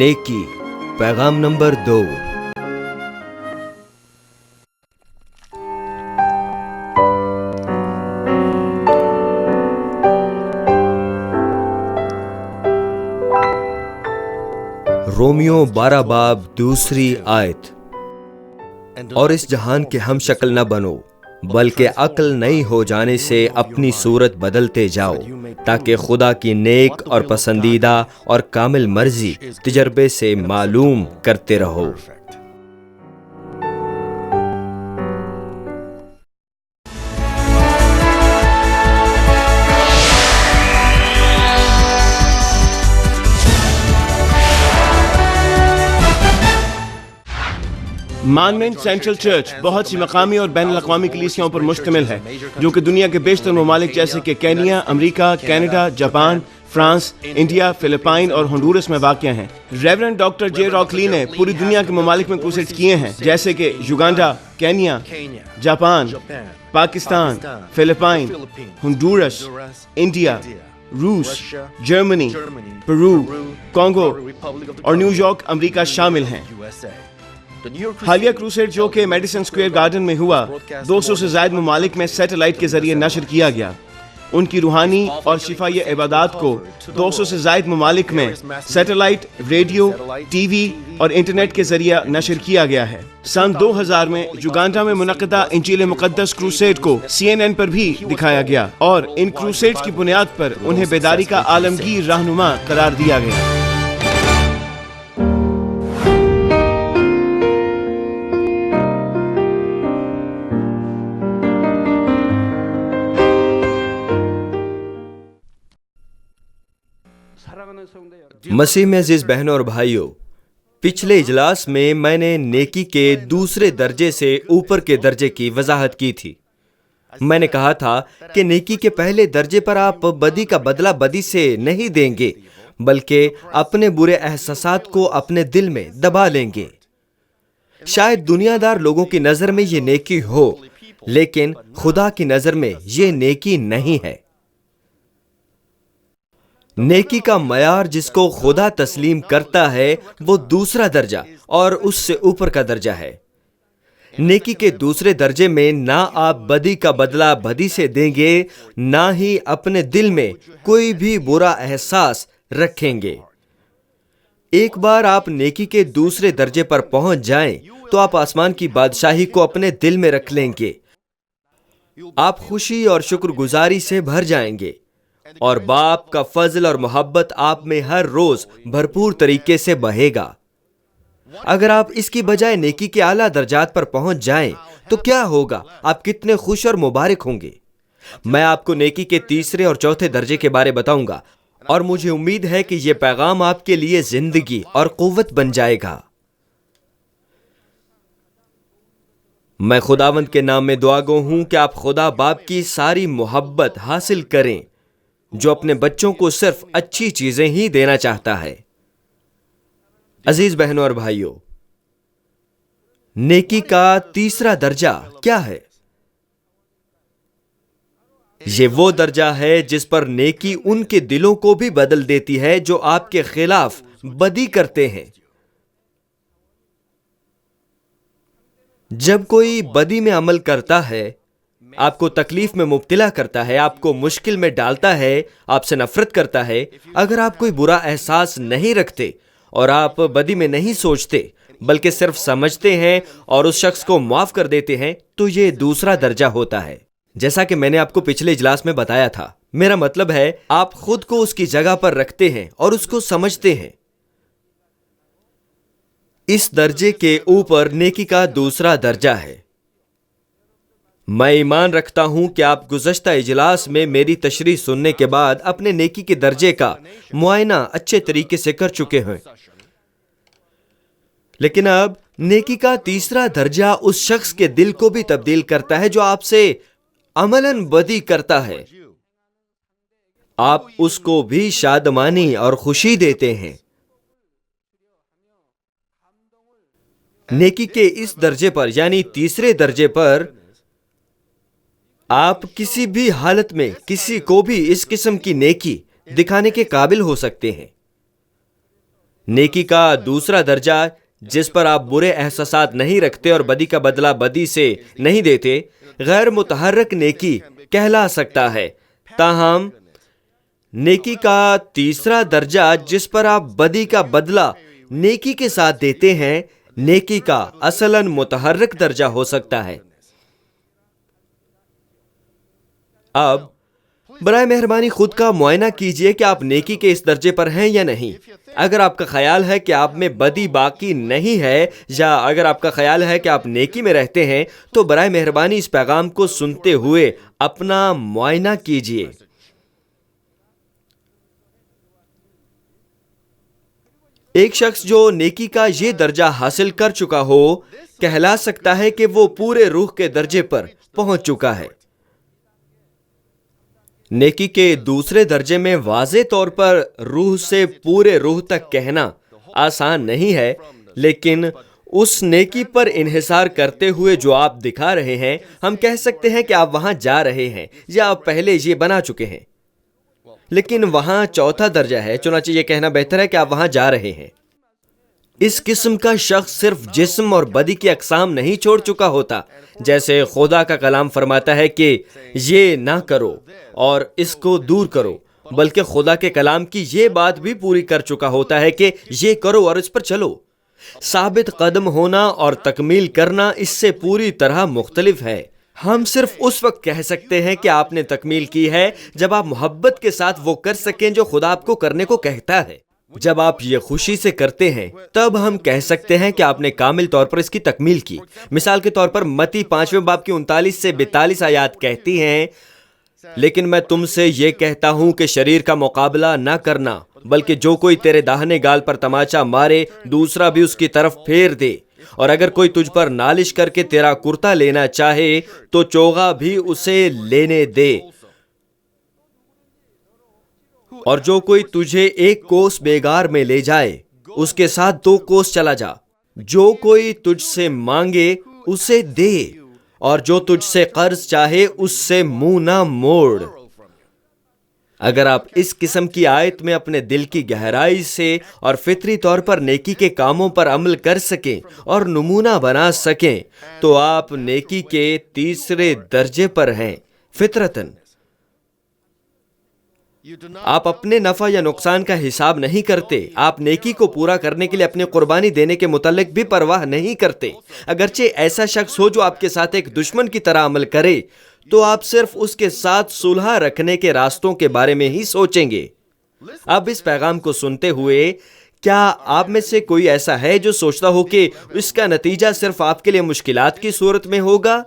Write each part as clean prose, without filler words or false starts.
نیکی پیغام number 2۔ Romeo 12 باب 2 آیت۔ اور اس جہان کے ہم شکل نہ بنو بلکہ عقل نئی ہو جانے سے اپنی صورت بدلتے جاؤ تاکہ خدا کی نیک اور پسندیدہ اور کامل مرضی تجربے سے معلوم کرتے رہو۔ مانمنٹ سینٹرل چرچ بہت سی مقامی اور بین الاقوامی کلیسیاؤں پر مشتمل ہے جو کہ دنیا کے بیشتر ممالک جیسے کہ کینیا، امریکہ، Canada, Japan, France, India, Philippines اور ہنڈورس میں واقع ہیں۔ ریورنڈ ڈاکٹر جے راکلی نے پوری دنیا کے ممالک میں کروسیڈز کیے ہیں جیسے کہ Uganda, Kenya, Japan, Pakistan, Philippines, Honduras, India, روس، جرمنی، پیرو، کانگو اور نیو یارک امریکہ شامل ہیں۔ حالیہ کروسیڈ جو کہ میڈیسن اسکوائر گارڈن میں ہوا 200 سے زائد ممالک میں سیٹلائٹ کے ذریعے نشر کیا گیا۔ ان کی روحانی اور شفائی عبادات کو 200 سے زائد ممالک میں سیٹلائٹ، ریڈیو، ٹی وی اور انٹرنیٹ کے ذریعے نشر کیا گیا ہے۔ سن 2000 میں یوگانڈا میں منعقدہ انجیل مقدس کروسیڈ کو CNN پر بھی دکھایا گیا اور ان کروسیڈ کی بنیاد پر انہیں بیداری کا عالمگیر رہنما قرار دیا گیا۔ مسیح میں عزیز بہنوں اور بھائیوں، پچھلے اجلاس میں نے نیکی کے دوسرے درجے سے اوپر کے درجے کی وضاحت کی تھی۔ میں نے کہا تھا کہ نیکی کے پہلے درجے پر آپ بدی کا بدلہ بدی سے نہیں دیں گے بلکہ اپنے برے احساسات کو اپنے دل میں دبا لیں گے۔ شاید دنیا دار لوگوں کی نظر میں یہ نیکی ہو لیکن خدا کی نظر میں یہ نیکی نہیں ہے۔ نیکی کا معیار جس کو خدا تسلیم کرتا ہے وہ دوسرا درجہ اور اس سے اوپر کا درجہ ہے۔ نیکی کے دوسرے درجے میں نہ آپ بدی کا بدلہ بدی سے دیں گے نہ ہی اپنے دل میں کوئی بھی برا احساس رکھیں گے۔ ایک بار آپ نیکی کے دوسرے درجے پر پہنچ جائیں تو آپ آسمان کی بادشاہی کو اپنے دل میں رکھ لیں گے۔ آپ خوشی اور شکر گزاری سے بھر جائیں گے اور باپ کا فضل اور محبت آپ میں ہر روز بھرپور طریقے سے بہے گا۔ اگر آپ اس کی بجائے نیکی کے اعلیٰ درجات پر پہنچ جائیں تو کیا ہوگا؟ آپ کتنے خوش اور مبارک ہوں گے۔ میں آپ کو نیکی کے تیسرے اور چوتھے درجے کے بارے بتاؤں گا اور مجھے امید ہے کہ یہ پیغام آپ کے لیے زندگی اور قوت بن جائے گا۔ میں خداوند کے نام میں دعا گو ہوں کہ آپ خدا باپ کی ساری محبت حاصل کریں جو اپنے بچوں کو صرف اچھی چیزیں ہی دینا چاہتا ہے۔ عزیز بہنوں اور بھائیوں، نیکی کا تیسرا درجہ کیا ہے؟ یہ وہ درجہ ہے جس پر نیکی ان کے دلوں کو بھی بدل دیتی ہے جو آپ کے خلاف بدی کرتے ہیں۔ جب کوئی بدی میں عمل کرتا ہے، آپ کو تکلیف میں مبتلا کرتا ہے، آپ کو مشکل میں ڈالتا ہے، آپ سے نفرت کرتا ہے، اگر آپ کوئی برا احساس نہیں رکھتے اور آپ بدی میں نہیں سوچتے بلکہ صرف سمجھتے ہیں اور اس شخص کو معاف کر دیتے ہیں تو یہ دوسرا درجہ ہوتا ہے۔ جیسا کہ میں نے آپ کو پچھلے اجلاس میں بتایا تھا، میرا مطلب ہے آپ خود کو اس کی جگہ پر رکھتے ہیں اور اس کو سمجھتے ہیں۔ اس درجے کے اوپر نیکی کا دوسرا درجہ ہے۔ میں ایمان رکھتا ہوں کہ آپ گزشتہ اجلاس میں میری تشریح سننے کے بعد اپنے نیکی کے درجے کا معائنہ اچھے طریقے سے کر چکے ہیں، لیکن اب نیکی کا تیسرا درجہ اس شخص کے دل کو بھی تبدیل کرتا ہے جو آپ سے عملاً بدی کرتا ہے۔ آپ اس کو بھی شادمانی اور خوشی دیتے ہیں۔ نیکی کے اس درجے پر یعنی تیسرے درجے پر آپ کسی بھی حالت میں کسی کو بھی اس قسم کی نیکی دکھانے کے قابل ہو سکتے ہیں۔ نیکی کا دوسرا درجہ جس پر آپ برے احساسات نہیں رکھتے اور بدی کا بدلہ بدی سے نہیں دیتے، غیر متحرک نیکی کہلا سکتا ہے۔ تاہم نیکی کا تیسرا درجہ جس پر آپ بدی کا بدلہ نیکی کے ساتھ دیتے ہیں، نیکی کا اصلاً متحرک درجہ ہو سکتا ہے۔ اب برائے مہربانی خود کا معائنہ کیجئے کہ آپ نیکی کے اس درجے پر ہیں یا نہیں۔ اگر آپ کا خیال ہے کہ آپ میں بدی باقی نہیں ہے، یا اگر آپ کا خیال ہے کہ آپ نیکی میں رہتے ہیں، تو برائے مہربانی اس پیغام کو سنتے ہوئے اپنا معائنہ کیجئے۔ ایک شخص جو نیکی کا یہ درجہ حاصل کر چکا ہو، کہلا سکتا ہے کہ وہ پورے روح کے درجے پر پہنچ چکا ہے۔ نیکی کے دوسرے درجے میں واضح طور پر روح سے پورے روح تک کہنا آسان نہیں ہے، لیکن اس نیکی پر انحصار کرتے ہوئے جو آپ دکھا رہے ہیں، ہم کہہ سکتے ہیں کہ آپ وہاں جا رہے ہیں یا آپ پہلے یہ بنا چکے ہیں، لیکن وہاں چوتھا درجہ ہے، چنانچہ یہ کہنا بہتر ہے کہ آپ وہاں جا رہے ہیں۔ اس قسم کا شخص صرف جسم اور بدی کی اقسام نہیں چھوڑ چکا ہوتا، جیسے خدا کا کلام فرماتا ہے کہ یہ نہ کرو اور اس کو دور کرو، بلکہ خدا کے کلام کی یہ بات بھی پوری کر چکا ہوتا ہے کہ یہ کرو اور اس پر چلو۔ ثابت قدم ہونا اور تکمیل کرنا اس سے پوری طرح مختلف ہے۔ ہم صرف اس وقت کہہ سکتے ہیں کہ آپ نے تکمیل کی ہے جب آپ محبت کے ساتھ وہ کر سکیں جو خدا آپ کو کرنے کو کہتا ہے۔ جب آپ یہ خوشی سے کرتے ہیں، تب ہم کہہ سکتے ہیں کہ آپ نے کامل طور پر اس کی تکمیل کی۔ مثال کے طور پر متی 5ویں باب کی 39 سے 42 آیات کہتی ہیں، لیکن میں تم سے یہ کہتا ہوں کہ شریر کا مقابلہ نہ کرنا، بلکہ جو کوئی تیرے داہنے گال پر تماچا مارے، دوسرا بھی اس کی طرف پھیر دے۔ اور اگر کوئی تجھ پر نالش کر کے تیرا کرتا لینا چاہے تو چوغا بھی اسے لینے دے۔ اور جو کوئی تجھے 1 کوس بیگار میں لے جائے، اس کے ساتھ 2 کوس چلا جا۔ جو کوئی تجھ سے مانگے اسے دے، اور جو تجھ سے قرض چاہے اس سے منہ نہ موڑ۔ اگر آپ اس قسم کی آیت میں اپنے دل کی گہرائی سے اور فطری طور پر نیکی کے کاموں پر عمل کر سکیں اور نمونہ بنا سکیں، تو آپ نیکی کے تیسرے درجے پر ہیں، فطرتاً۔ آپ اپنے نفع یا نقصان کا حساب نہیں کرتے۔ آپ نیکی کو پورا کرنے کے لیے اپنی قربانی دینے کے متعلق بھی پرواہ نہیں کرتے۔ اگرچہ ایسا شخص ہو جو آپ کے ساتھ ایک دشمن کی طرح عمل کرے، تو آپ صرف اس کے ساتھ صلح رکھنے کے راستوں کے بارے میں ہی سوچیں گے۔ اب اس پیغام کو سنتے ہوئے کیا آپ میں سے کوئی ایسا ہے جو سوچتا ہو کہ اس کا نتیجہ صرف آپ کے لیے مشکلات کی صورت میں ہوگا،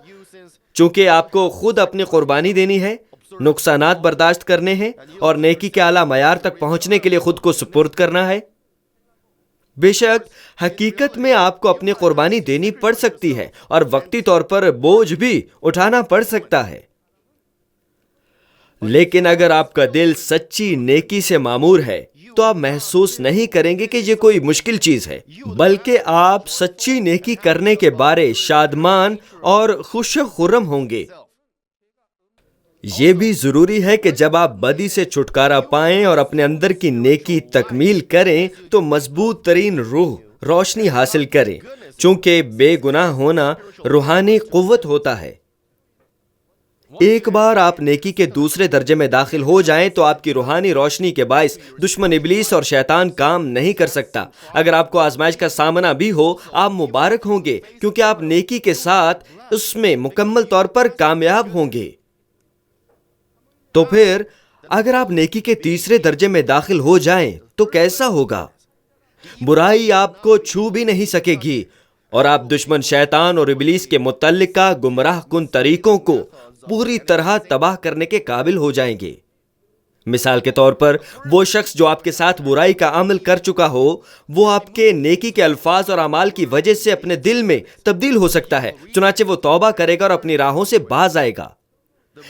چونکہ آپ کو خود اپنی قربانی دینی ہے، نقصانات برداشت کرنے ہیں اور نیکی کے اعلیٰ معیار تک پہنچنے کے لیے خود کو سپرد کرنا ہے؟ بے شک حقیقت میں آپ کو اپنی قربانی دینی پڑ سکتی ہے اور وقتی طور پر بوجھ بھی اٹھانا پڑ سکتا ہے، لیکن اگر آپ کا دل سچی نیکی سے معمور ہے تو آپ محسوس نہیں کریں گے کہ یہ کوئی مشکل چیز ہے، بلکہ آپ سچی نیکی کرنے کے بارے شادمان اور خوش خرم ہوں گے۔ یہ بھی ضروری ہے کہ جب آپ بدی سے چھٹکارا پائیں اور اپنے اندر کی نیکی تکمیل کریں تو مضبوط ترین روح روشنی حاصل کریں، چونکہ بے گناہ ہونا روحانی قوت ہوتا ہے۔ ایک بار آپ نیکی کے دوسرے درجے میں داخل ہو جائیں تو آپ کی روحانی روشنی کے باعث دشمن ابلیس اور شیطان کام نہیں کر سکتا۔ اگر آپ کو آزمائش کا سامنا بھی ہو، آپ مبارک ہوں گے، کیونکہ آپ نیکی کے ساتھ اس میں مکمل طور پر کامیاب ہوں گے۔ تو پھر اگر آپ نیکی کے تیسرے درجے میں داخل ہو جائیں تو کیسا ہوگا؟ برائی آپ کو چھو بھی نہیں سکے گی اور آپ دشمن شیطان اور ابلیس کے متعلقہ گمراہ کن طریقوں کو پوری طرح تباہ کرنے کے قابل ہو جائیں گے۔ مثال کے طور پر وہ شخص جو آپ کے ساتھ برائی کا عمل کر چکا ہو، وہ آپ کے نیکی کے الفاظ اور اعمال کی وجہ سے اپنے دل میں تبدیل ہو سکتا ہے، چنانچہ وہ توبہ کرے گا اور اپنی راہوں سے باز آئے گا۔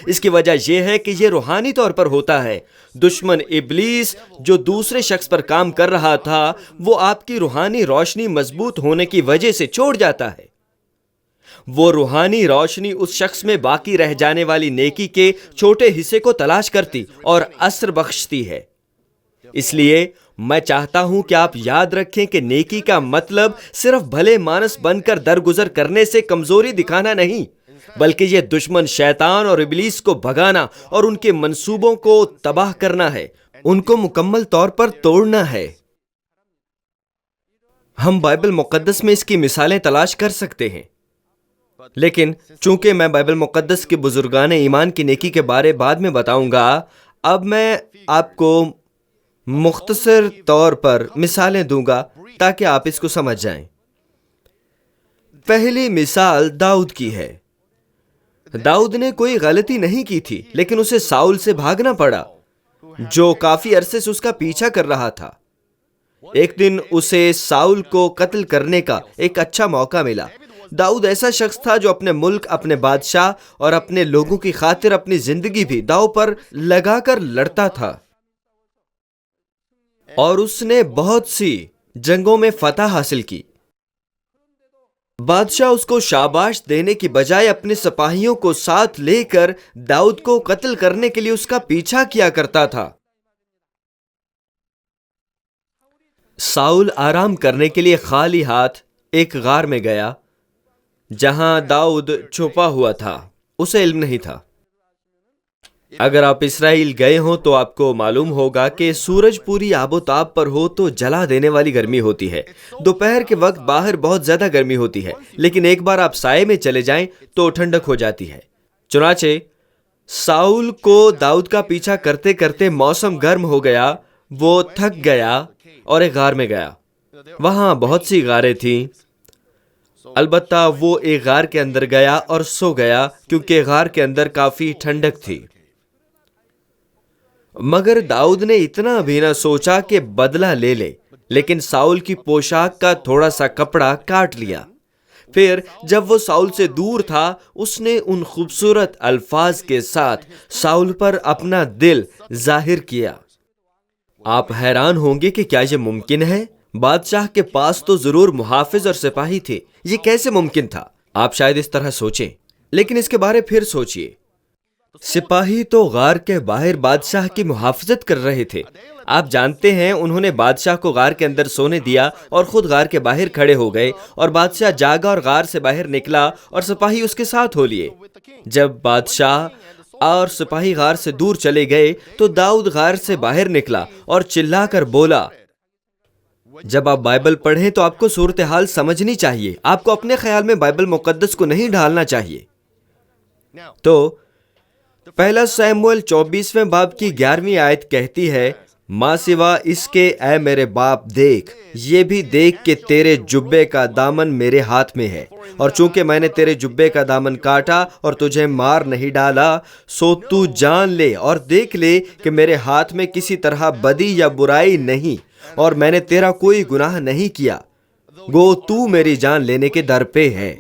اس کی وجہ یہ ہے کہ یہ روحانی طور پر ہوتا ہے۔ دشمن ابلیس جو دوسرے شخص پر کام کر رہا تھا، وہ آپ کی روحانی روشنی مضبوط ہونے کی وجہ سے چھوڑ جاتا ہے۔ وہ روحانی روشنی اس شخص میں باقی رہ جانے والی نیکی کے چھوٹے حصے کو تلاش کرتی اور اثر بخشتی ہے۔ اس لیے میں چاہتا ہوں کہ آپ یاد رکھیں کہ نیکی کا مطلب صرف بھلے مانس بن کر درگزر کرنے سے کمزوری دکھانا نہیں، بلکہ یہ دشمن شیطان اور ابلیس کو بھگانا اور ان کے منصوبوں کو تباہ کرنا ہے، ان کو مکمل طور پر توڑنا ہے۔ ہم بائبل مقدس میں اس کی مثالیں تلاش کر سکتے ہیں، لیکن چونکہ میں بائبل مقدس کے بزرگان ایمان کی نیکی کے بارے بعد میں بتاؤں گا، اب میں آپ کو مختصر طور پر مثالیں دوں گا تاکہ آپ اس کو سمجھ جائیں۔ پہلی مثال داؤد کی ہے۔ داؤد نے کوئی غلطی نہیں کی تھی، لیکن اسے ساؤل سے بھاگنا پڑا جو کافی عرصے سے اس کا پیچھا کر رہا تھا۔ ایک دن اسے ساؤل کو قتل کرنے کا ایک اچھا موقع ملا۔ داؤد ایسا شخص تھا جو اپنے ملک، اپنے بادشاہ اور اپنے لوگوں کی خاطر اپنی زندگی بھی داؤ پر لگا کر لڑتا تھا، اور اس نے بہت سی جنگوں میں فتح حاصل کی۔ بادشاہ اس کو شاباش دینے کی بجائے اپنے سپاہیوں کو ساتھ لے کر داؤد کو قتل کرنے کے لیے اس کا پیچھا کیا کرتا تھا۔ ساؤل آرام کرنے کے لیے خالی ہاتھ ایک غار میں گیا جہاں داؤد چھپا ہوا تھا۔ اسے علم نہیں تھا۔ اگر آپ اسرائیل گئے ہوں تو آپ کو معلوم ہوگا کہ سورج پوری آب و تاب پر ہو تو جلا دینے والی گرمی ہوتی ہے۔ دوپہر کے وقت باہر بہت زیادہ گرمی ہوتی ہے، لیکن ایک بار آپ سائے میں چلے جائیں تو ٹھنڈک ہو جاتی ہے۔ چنانچہ ساؤل کو داؤد کا پیچھا کرتے کرتے موسم گرم ہو گیا، وہ تھک گیا اور ایک غار میں گیا۔ وہاں بہت سی غاریں تھیں، البتہ وہ ایک غار کے اندر گیا اور سو گیا کیونکہ غار کے اندر کافی ٹھنڈک تھی۔ مگر داؤد نے اتنا بھی نہ سوچا کہ بدلہ لے لے، لیکن ساؤل کی پوشاک کا تھوڑا سا کپڑا کاٹ لیا۔ پھر جب وہ ساؤل سے دور تھا، اس نے ان خوبصورت الفاظ کے ساتھ ساؤل پر اپنا دل ظاہر کیا۔ آپ حیران ہوں گے کہ کیا یہ ممکن ہے؟ بادشاہ کے پاس تو ضرور محافظ اور سپاہی تھے، یہ کیسے ممکن تھا؟ آپ شاید اس طرح سوچیں، لیکن اس کے بارے پھر سوچئے۔ سپاہی تو غار کے باہر بادشاہ کی محافظت کر رہے تھے۔ آپ جانتے ہیں انہوں نے بادشاہ کو غار کے اندر سونے دیا اور خود غار کے باہر کھڑے ہو گئے، اور بادشاہ جاگا اور غار سے باہر نکلا اور سپاہی اس کے ساتھ ہو لیے۔ جب بادشاہ اور سپاہی غار سے دور چلے گئے تو داؤد غار سے باہر نکلا اور چلا کر بولا۔ جب آپ بائبل پڑھیں تو آپ کو صورتحال سمجھنی چاہیے، آپ کو اپنے خیال میں بائبل مقدس کو نہیں ڈھالنا چاہیے۔ تو پہلا سیموئیل 24ویں باب کی 11ویں آیت کہتی ہے، ماں سوا اس کے اے میرے باپ دیکھ، یہ بھی دیکھ کہ تیرے جبے کا دامن میرے ہاتھ میں ہے، اور چونکہ میں نے تیرے جبے کا دامن کاٹا اور تجھے مار نہیں ڈالا، سو تو جان لے اور دیکھ لے کہ میرے ہاتھ میں کسی طرح بدی یا برائی نہیں، اور میں نے تیرا کوئی گناہ نہیں کیا، گو تو میری جان لینے کے در پہ ہے۔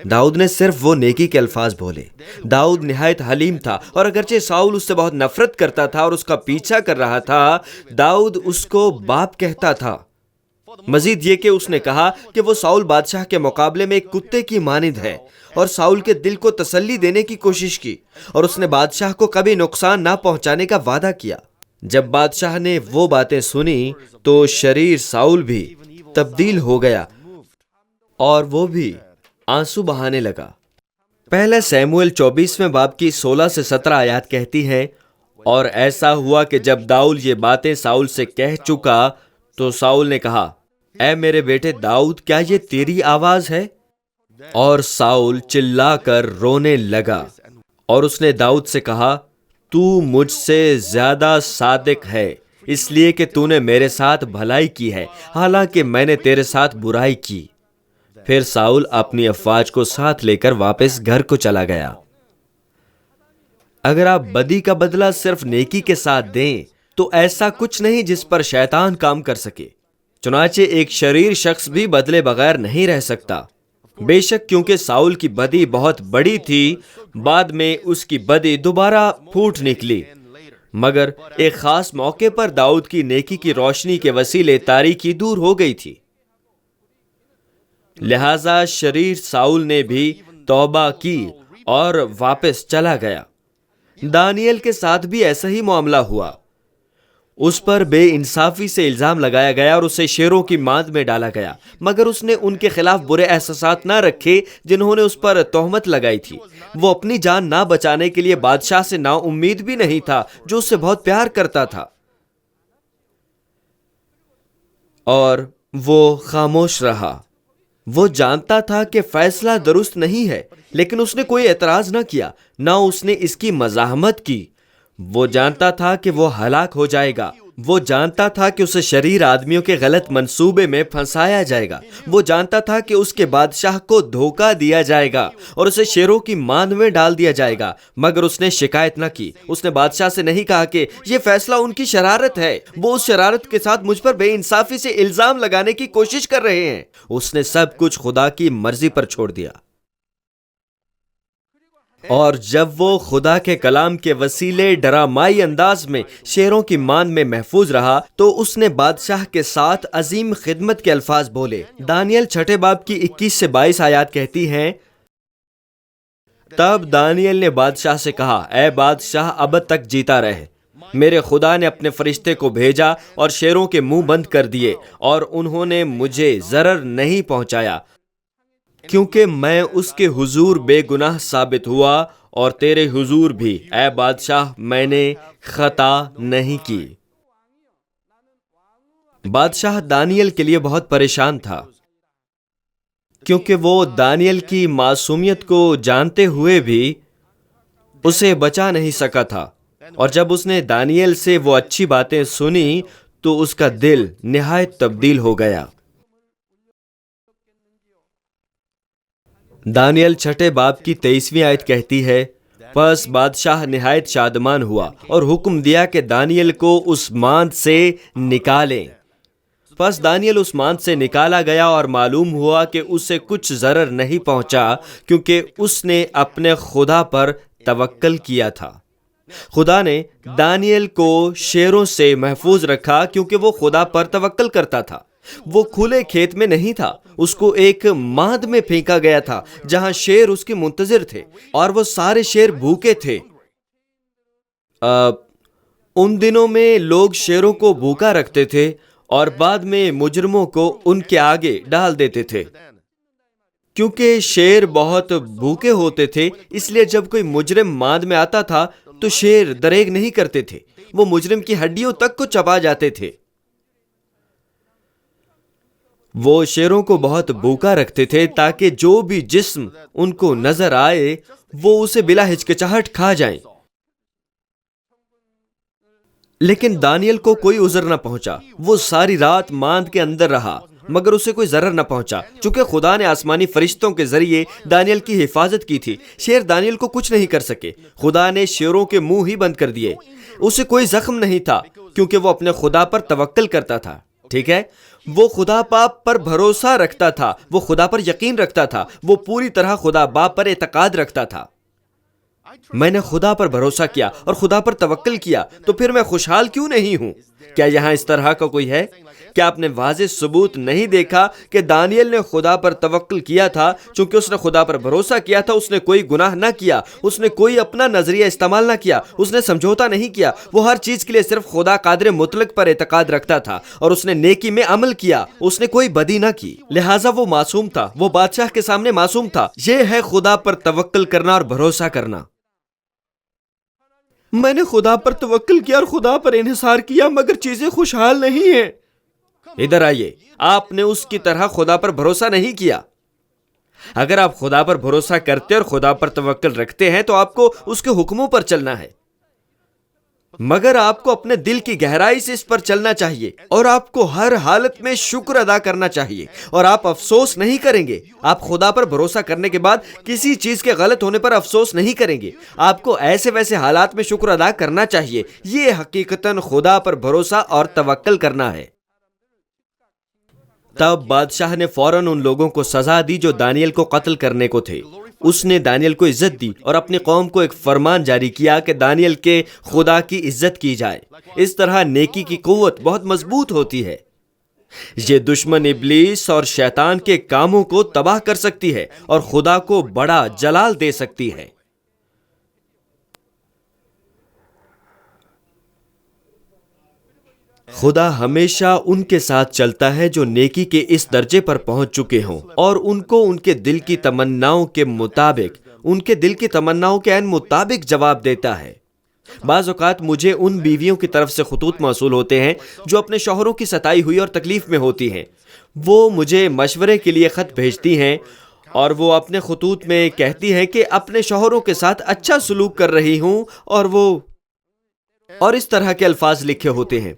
داؤد نے صرف وہ نیکی کے الفاظ بولے۔ داؤد نہایت حلیم تھا، اور اگرچہ ساؤل اس سے بہت نفرت کرتا تھا اور اس کا پیچھا کر رہا تھا، داؤد اس کو باپ کہتا تھا۔ مزید یہ کہ اس نے کہا کہ وہ ساؤل بادشاہ کے مقابلے میں ایک کتے کی مانند ہے، اور ساؤل کے دل کو تسلی دینے کی کوشش کی، اور اس نے بادشاہ کو کبھی نقصان نہ پہنچانے کا وعدہ کیا۔ جب بادشاہ نے وہ باتیں سنی تو شریر ساؤل بھی تبدیل ہو گیا اور وہ بھی آنسو بہانے لگا۔ پہلا سیموئیل 24ویں باب کی 16 سے 17 آیات کہتی ہیں، اور ایسا ہوا کہ جب داؤد یہ باتیں ساؤل سے کہہ چکا تو ساؤل نے کہا، اے میرے بیٹے داؤد، کیا یہ تیری آواز ہے؟ اور ساؤل چلا کر رونے لگا، اور اس نے داؤد سے کہا، تو مجھ سے زیادہ صادق ہے، اس لیے کہ تو نے میرے ساتھ بھلائی کی ہے، حالانکہ میں نے تیرے ساتھ برائی کی۔ پھر ساؤل اپنی افواج کو ساتھ لے کر واپس گھر کو چلا گیا۔ اگر آپ بدی کا بدلہ صرف نیکی کے ساتھ دیں تو ایسا کچھ نہیں جس پر شیطان کام کر سکے۔ چنانچہ ایک شریر شخص بھی بدلے بغیر نہیں رہ سکتا۔ بے شک کیونکہ ساؤل کی بدی بہت بڑی تھی، بعد میں اس کی بدی دوبارہ پھوٹ نکلی، مگر ایک خاص موقع پر داؤد کی نیکی کی روشنی کے وسیلے تاریکی دور ہو گئی تھی۔ لہذا شریر ساؤل نے بھی توبہ کی اور واپس چلا گیا۔ دانیل کے ساتھ بھی ایسا ہی معاملہ ہوا۔ اس پر بے انصافی سے الزام لگایا گیا اور اسے شیروں کی ماند میں ڈالا گیا، مگر اس نے ان کے خلاف برے احساسات نہ رکھے جنہوں نے اس پر تہمت لگائی تھی۔ وہ اپنی جان نہ بچانے کے لیے بادشاہ سے نا امید بھی نہیں تھا جو اس سے بہت پیار کرتا تھا، اور وہ خاموش رہا۔ وہ جانتا تھا کہ فیصلہ درست نہیں ہے، لیکن اس نے کوئی اعتراض نہ کیا، نہ اس نے اس کی مزاحمت کی۔ وہ جانتا تھا کہ وہ ہلاک ہو جائے گا، وہ جانتا تھا کہ اسے شریر آدمیوں کے غلط منصوبے میں پھنسایا جائے گا، وہ جانتا تھا کہ اس کے بادشاہ کو دھوکہ دیا جائے گا اور اسے شیروں کی ماند میں ڈال دیا جائے گا، مگر اس نے شکایت نہ کی۔ اس نے بادشاہ سے نہیں کہا کہ یہ فیصلہ ان کی شرارت ہے، وہ اس شرارت کے ساتھ مجھ پر بے انصافی سے الزام لگانے کی کوشش کر رہے ہیں۔ اس نے سب کچھ خدا کی مرضی پر چھوڑ دیا، اور جب وہ خدا کے کلام کے وسیلے ڈرامائی انداز میں شیروں کی ماند میں محفوظ رہا تو اس نے بادشاہ کے ساتھ عظیم خدمت کے الفاظ بولے۔ دانیل 6 باب کی 21 سے 22 آیات کہتی ہیں، تب دانیل نے بادشاہ سے کہا، اے بادشاہ، اب تک جیتا رہے۔ میرے خدا نے اپنے فرشتے کو بھیجا اور شیروں کے منہ بند کر دیے، اور انہوں نے مجھے ضرر نہیں پہنچایا، کیونکہ میں اس کے حضور بے گناہ ثابت ہوا، اور تیرے حضور بھی، اے بادشاہ، میں نے خطا نہیں کی۔ بادشاہ دانیل کے لیے بہت پریشان تھا، کیونکہ وہ دانیل کی معصومیت کو جانتے ہوئے بھی اسے بچا نہیں سکا تھا، اور جب اس نے دانیل سے وہ اچھی باتیں سنی تو اس کا دل نہایت تبدیل ہو گیا۔ دانیل 6 باب کی 23ویں آیت کہتی ہے، پس بادشاہ نہایت شادمان ہوا اور حکم دیا کہ دانیل کو اس ماند سے نکالیں۔ پس دانیل اس ماند سے نکالا گیا، اور معلوم ہوا کہ اسے کچھ ضرر نہیں پہنچا، کیونکہ اس نے اپنے خدا پر توکل کیا تھا۔ خدا نے دانیل کو شیروں سے محفوظ رکھا کیونکہ وہ خدا پر توکل کرتا تھا۔ وہ کھلے کھیت میں نہیں تھا، اس کو ایک ماند میں پھینکا گیا تھا جہاں شیر اس کے منتظر تھے، اور وہ سارے شیر بھوکے تھے۔ ان دنوں میں لوگ شیروں کو بھوکا رکھتے تھے اور بعد میں مجرموں کو ان کے آگے ڈال دیتے تھے۔ کیونکہ شیر بہت بھوکے ہوتے تھے، اس لیے جب کوئی مجرم ماند میں آتا تھا تو شیر دریغ نہیں کرتے تھے، وہ مجرم کی ہڈیوں تک کو چبا جاتے تھے۔ وہ شیروں کو بہت بھوکا رکھتے تھے تاکہ جو بھی جسم ان کو نظر آئے وہ اسے بلا ہچکچاہٹ کھا جائیں۔ لیکن دانیل کو کوئی عذر نہ پہنچا، وہ ساری رات ماند کے اندر رہا، مگر اسے کوئی ضرر نہ پہنچا، چونکہ خدا نے آسمانی فرشتوں کے ذریعے دانیل کی حفاظت کی تھی۔ شیر دانیل کو کچھ نہیں کر سکے، خدا نے شیروں کے منہ ہی بند کر دیے۔ اسے کوئی زخم نہیں تھا کیونکہ وہ اپنے خدا پر توکل کرتا تھا۔ ٹھیک ہے، وہ خدا باپ پر بھروسہ رکھتا تھا، وہ خدا پر یقین رکھتا تھا، وہ پوری طرح خدا باپ پر اعتقاد رکھتا تھا۔ میں نے خدا پر بھروسہ کیا اور خدا پر توکل کیا، تو پھر میں خوشحال کیوں نہیں ہوں؟ کیا یہاں اس طرح کا کوئی ہے؟ کیا آپ نے واضح ثبوت نہیں دیکھا کہ دانیل نے خدا پر توکل کیا تھا؟ چونکہ اس نے خدا پر بھروسہ کیا تھا، اس نے کوئی گناہ نہ کیا، اس نے کوئی اپنا نظریہ استعمال نہ کیا، اس نے سمجھوتا نہیں کیا، وہ ہر چیز کے لیے صرف خدا قادر مطلق پر اعتقاد رکھتا تھا، اور اس نے نیکی میں عمل کیا، اس نے کوئی بدی نہ کی، لہٰذا وہ معصوم تھا، وہ بادشاہ کے سامنے معصوم تھا۔ یہ ہے خدا پر توکل کرنا اور بھروسہ کرنا۔ میں نے خدا پر توکل کیا اور خدا پر انحصار کیا، مگر چیزیں خوشحال نہیں ہیں۔ ادھر آئیے، آپ نے اس کی طرح خدا پر بھروسہ نہیں کیا۔ اگر آپ خدا پر بھروسہ کرتے اور خدا پر توکل رکھتے ہیں تو آپ کو اس کے حکموں پر چلنا ہے، مگر آپ کو اپنے دل کی گہرائی سے اس پر چلنا چاہیے، اور آپ کو ہر حالت میں شکر ادا کرنا چاہیے، اور آپ افسوس نہیں کریں گے۔ آپ خدا پر بھروسہ کرنے کے بعد کسی چیز کے غلط ہونے پر افسوس نہیں کریں گے۔ آپ کو ایسے ویسے حالات میں شکر ادا کرنا چاہیے۔ یہ حقیقتاً خدا پر بھروسہ اور توکل کرنا ہے۔ تب بادشاہ نے فوراً ان لوگوں کو سزا دی جو دانیل کو قتل کرنے کو تھے۔ اس نے دانیل کو عزت دی اور اپنی قوم کو ایک فرمان جاری کیا کہ دانیل کے خدا کی عزت کی جائے۔ اس طرح نیکی کی قوت بہت مضبوط ہوتی ہے۔ یہ دشمن ابلیس اور شیطان کے کاموں کو تباہ کر سکتی ہے اور خدا کو بڑا جلال دے سکتی ہے۔ خدا ہمیشہ ان کے ساتھ چلتا ہے جو نیکی کے اس درجے پر پہنچ چکے ہوں اور ان کو ان کے دل کی تمناؤں کے مطابق، ان کے دل کی تمناؤں کے عین مطابق جواب دیتا ہے۔ بعض اوقات مجھے ان بیویوں کی طرف سے خطوط موصول ہوتے ہیں جو اپنے شوہروں کی ستائی ہوئی اور تکلیف میں ہوتی ہیں۔ وہ مجھے مشورے کے لیے خط بھیجتی ہیں اور وہ اپنے خطوط میں کہتی ہیں کہ اپنے شوہروں کے ساتھ اچھا سلوک کر رہی ہوں، اور اس طرح کے الفاظ لکھے ہوتے ہیں۔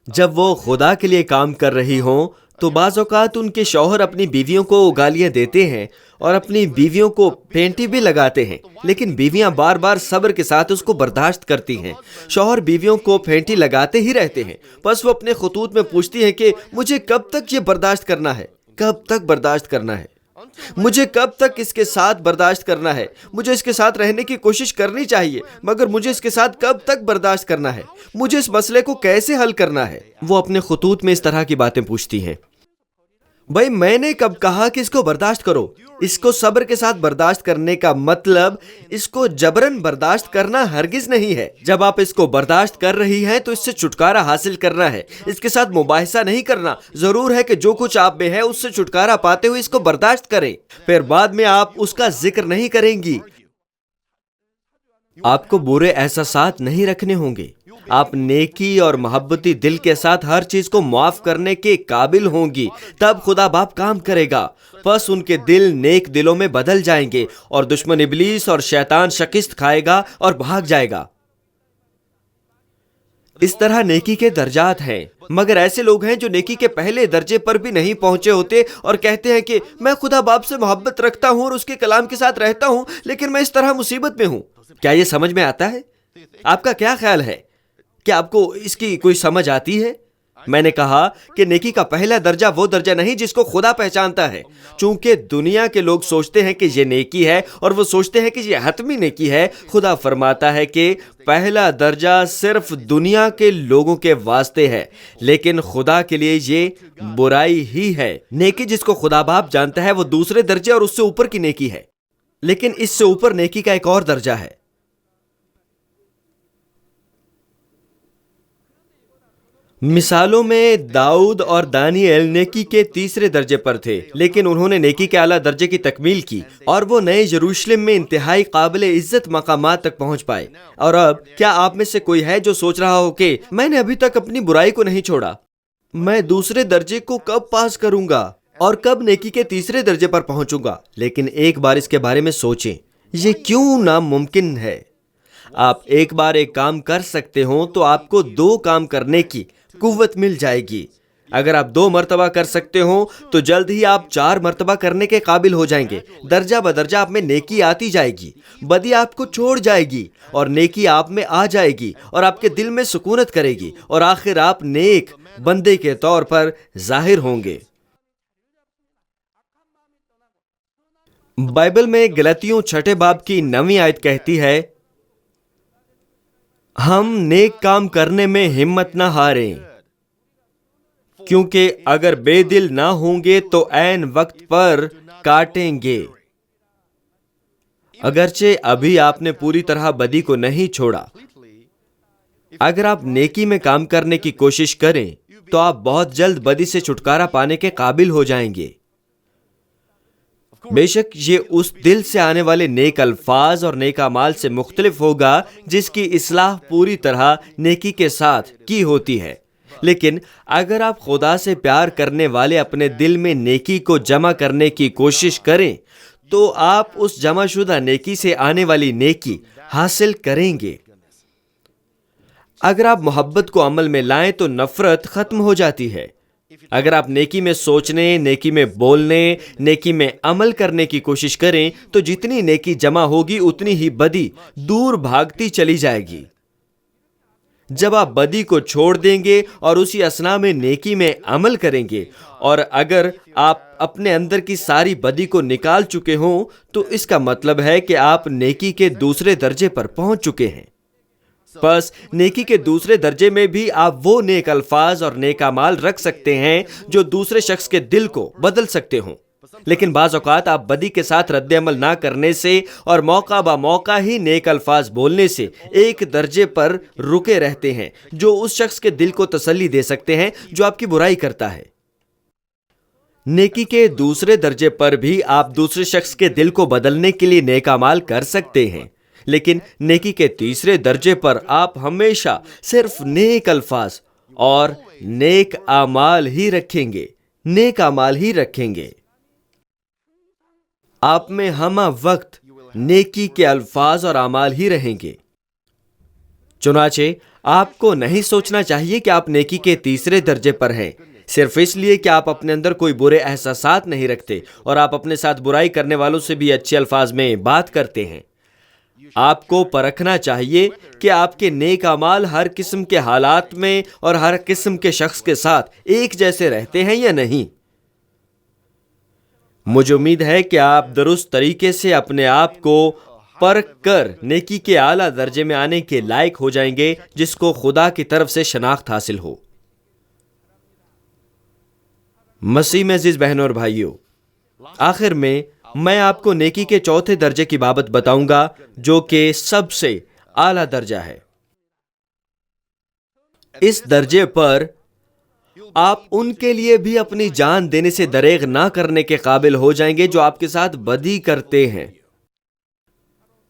جب وہ خدا کے لیے کام کر رہی ہوں تو بعض اوقات ان کے شوہر اپنی بیویوں کو گالیاں دیتے ہیں اور اپنی بیویوں کو پھینٹی بھی لگاتے ہیں، لیکن بیویاں بار بار صبر کے ساتھ اس کو برداشت کرتی ہیں۔ شوہر بیویوں کو پھینٹی لگاتے ہی رہتے ہیں، بس وہ اپنے خطوط میں پوچھتی ہیں کہ مجھے کب تک یہ برداشت کرنا ہے، کب تک برداشت کرنا ہے، مجھے کب تک اس کے ساتھ برداشت کرنا ہے، مجھے اس کے ساتھ رہنے کی کوشش کرنی چاہیے، مگر مجھے اس کے ساتھ کب تک برداشت کرنا ہے، مجھے اس مسئلے کو کیسے حل کرنا ہے۔ وہ اپنے خطوط میں اس طرح کی باتیں پوچھتی ہیں۔ بھائی، میں نے کب کہا کہ اس کو برداشت کرو؟ اس کو صبر کے ساتھ برداشت کرنے کا مطلب اس کو جبرن برداشت کرنا ہرگز نہیں ہے۔ جب آپ اس کو برداشت کر رہی ہیں تو اس سے چھٹکارا حاصل کرنا ہے، اس کے ساتھ مباحثہ نہیں کرنا۔ ضرور ہے کہ جو کچھ آپ میں ہے اس سے چھٹکارا پاتے ہوئے اس کو برداشت کریں، پھر بعد میں آپ اس کا ذکر نہیں کریں گی۔ آپ کو برے احساسات نہیں رکھنے ہوں گے، آپ نیکی اور محبتی دل کے ساتھ ہر چیز کو معاف کرنے کے قابل ہوں گی، تب خدا باپ کام کرے گا۔ پس ان کے دل نیک دلوں میں بدل جائیں گے اور دشمن ابلیس اور شیطان شکست کھائے گا اور بھاگ جائے گا۔ اس طرح نیکی کے درجات ہیں، مگر ایسے لوگ ہیں جو نیکی کے پہلے درجے پر بھی نہیں پہنچے ہوتے اور کہتے ہیں کہ میں خدا باپ سے محبت رکھتا ہوں اور اس کے کلام کے ساتھ رہتا ہوں، لیکن میں اس طرح مصیبت میں ہوں۔ کیا یہ سمجھ میں آتا ہے؟ آپ کا کیا خیال ہے؟ کیا آپ کو اس کی کوئی سمجھ آتی ہے؟ میں نے کہا کہ نیکی کا پہلا درجہ وہ درجہ نہیں جس کو خدا پہچانتا ہے، چونکہ دنیا کے لوگ سوچتے ہیں کہ یہ نیکی ہے اور وہ سوچتے ہیں کہ یہ حتمی نیکی ہے۔ خدا فرماتا ہے کہ پہلا درجہ صرف دنیا کے لوگوں کے واسطے ہے، لیکن خدا کے لیے یہ برائی ہی ہے۔ نیکی جس کو خدا باپ جانتا ہے وہ دوسرے درجے اور اس سے اوپر کی نیکی ہے، لیکن اس سے اوپر نیکی کا ایک اور درجہ ہے۔ مثالوں میں داؤد اور دانیل نیکی کے تیسرے درجے پر تھے، لیکن انہوں نے نیکی کے اعلیٰ درجے کی تکمیل کی اور وہ نئے یروشلم میں انتہائی قابل عزت مقامات تک پہنچ پائے۔ اور اب کیا آپ میں سے کوئی ہے جو سوچ رہا ہو کہ میں نے ابھی تک اپنی برائی کو نہیں چھوڑا، میں دوسرے درجے کو کب پاس کروں گا اور کب نیکی کے تیسرے درجے پر پہنچوں گا؟ لیکن ایک بار اس کے بارے میں سوچیں، یہ کیوں ناممکن ہے؟ آپ ایک بار ایک کام کر سکتے ہوں تو آپ کو دو کام کرنے کی قوت مل جائے گی۔ اگر آپ 2 مرتبہ کر سکتے ہوں تو جلد ہی آپ 4 مرتبہ کرنے کے قابل ہو جائیں گے۔ درجہ بدرجہ آپ میں نیکی آتی جائے گی، بدی آپ کو چھوڑ جائے گی اور نیکی آپ میں آ جائے گی اور آپ کے دل میں سکونت کرے گی، اور آخر آپ نیک بندے کے طور پر ظاہر ہوں گے۔ بائبل میں غلطیوں 6 باب کی 9 آیت کہتی ہے، ہم نیک کام کرنے میں ہمت نہ ہاریں، کیونکہ اگر بے دل نہ ہوں گے تو عین وقت پر کاٹیں گے۔ اگرچہ ابھی آپ نے پوری طرح بدی کو نہیں چھوڑا، اگر آپ نیکی میں کام کرنے کی کوشش کریں تو آپ بہت جلد بدی سے چھٹکارا پانے کے قابل ہو جائیں گے۔ بے شک یہ اس دل سے آنے والے نیک الفاظ اور نیک اعمال سے مختلف ہوگا جس کی اصلاح پوری طرح نیکی کے ساتھ کی ہوتی ہے، لیکن اگر آپ خدا سے پیار کرنے والے اپنے دل میں نیکی کو جمع کرنے کی کوشش کریں تو آپ اس جمع شدہ نیکی سے آنے والی نیکی حاصل کریں گے۔ اگر آپ محبت کو عمل میں لائیں تو نفرت ختم ہو جاتی ہے۔ اگر آپ نیکی میں سوچنے، نیکی میں بولنے، نیکی میں عمل کرنے کی کوشش کریں تو جتنی نیکی جمع ہوگی اتنی ہی بدی دور بھاگتی چلی جائے گی۔ جب آپ بدی کو چھوڑ دیں گے اور اسی اثنا میں نیکی میں عمل کریں گے، اور اگر آپ اپنے اندر کی ساری بدی کو نکال چکے ہوں تو اس کا مطلب ہے کہ آپ نیکی کے دوسرے درجے پر پہنچ چکے ہیں۔ پس نیکی کے دوسرے درجے میں بھی آپ وہ نیک الفاظ اور نیک اعمال رکھ سکتے ہیں جو دوسرے شخص کے دل کو بدل سکتے ہوں۔ لیکن بعض اوقات آپ بدی کے ساتھ رد عمل نہ کرنے سے اور موقع با موقع ہی نیک الفاظ بولنے سے ایک درجے پر رکے رہتے ہیں جو اس شخص کے دل کو تسلی دے سکتے ہیں جو آپ کی برائی کرتا ہے۔ نیکی کے دوسرے درجے پر بھی آپ دوسرے شخص کے دل کو بدلنے کے لیے نیک اعمال کر سکتے ہیں، لیکن نیکی کے تیسرے درجے پر آپ ہمیشہ صرف نیک الفاظ اور نیک اعمال ہی رکھیں گے، نیک اعمال ہی رکھیں گے۔ آپ میں ہمہ وقت نیکی کے الفاظ اور اعمال ہی رہیں گے۔ چنانچہ آپ کو نہیں سوچنا چاہیے کہ آپ نیکی کے تیسرے درجے پر ہیں صرف اس لیے کہ آپ اپنے اندر کوئی برے احساسات نہیں رکھتے اور آپ اپنے ساتھ برائی کرنے والوں سے بھی اچھے الفاظ میں بات کرتے ہیں۔ آپ کو پرکھنا چاہیے کہ آپ کے نیک اعمال ہر قسم کے حالات میں اور ہر قسم کے شخص کے ساتھ ایک جیسے رہتے ہیں یا نہیں۔ مجھے امید ہے کہ آپ درست طریقے سے اپنے آپ کو پرکھ کر نیکی کے اعلیٰ درجے میں آنے کے لائق ہو جائیں گے جس کو خدا کی طرف سے شناخت حاصل ہو۔ مسیح میں عزیز بہنوں اور بھائیوں، آخر میں آپ کو نیکی کے چوتھے درجے کی بابت بتاؤں گا جو کہ سب سے اعلیٰ درجہ ہے۔ اس درجے پر آپ ان کے لیے بھی اپنی جان دینے سے دریغ نہ کرنے کے قابل ہو جائیں گے جو آپ کے ساتھ بدی کرتے ہیں۔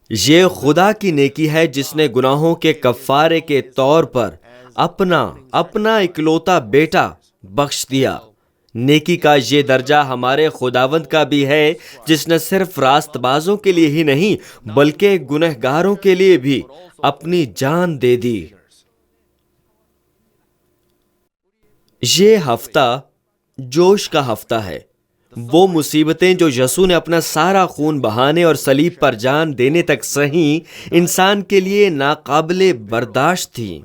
یہ خدا کی نیکی ہے جس نے گناہوں کے کفارے کے طور پر اپنا اکلوتا بیٹا بخش دیا۔ نیکی کا یہ درجہ ہمارے خداوند کا بھی ہے جس نے صرف راست بازوں کے لیے ہی نہیں بلکہ گنہگاروں کے لیے بھی اپنی جان دے دی۔ یہ ہفتہ جوش کا ہفتہ ہے۔ وہ مصیبتیں جو یسوع نے اپنا سارا خون بہانے اور صلیب پر جان دینے تک سہیں انسان کے لیے ناقابل برداشت تھیں،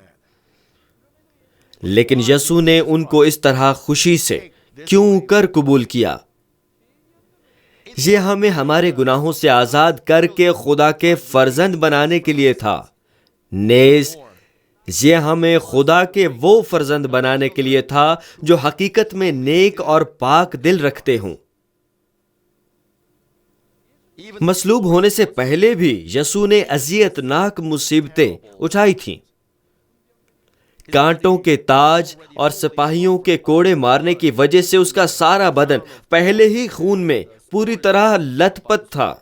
لیکن یسوع نے ان کو اس طرح خوشی سے کیوں کر قبول کیا؟ یہ ہمیں ہمارے گناہوں سے آزاد کر کے خدا کے فرزند بنانے کے لیے تھا، نیز یہ ہمیں خدا کے وہ فرزند بنانے کے لیے تھا جو حقیقت میں نیک اور پاک دل رکھتے ہوں۔ مصلوب ہونے سے پہلے بھی یسوع نے اذیت ناک مصیبتیں اٹھائی تھیں۔ کانٹوں کے تاج اور سپاہیوں کے کوڑے مارنے کی وجہ سے اس کا سارا بدن پہلے ہی خون میں پوری طرح لت پت تھا۔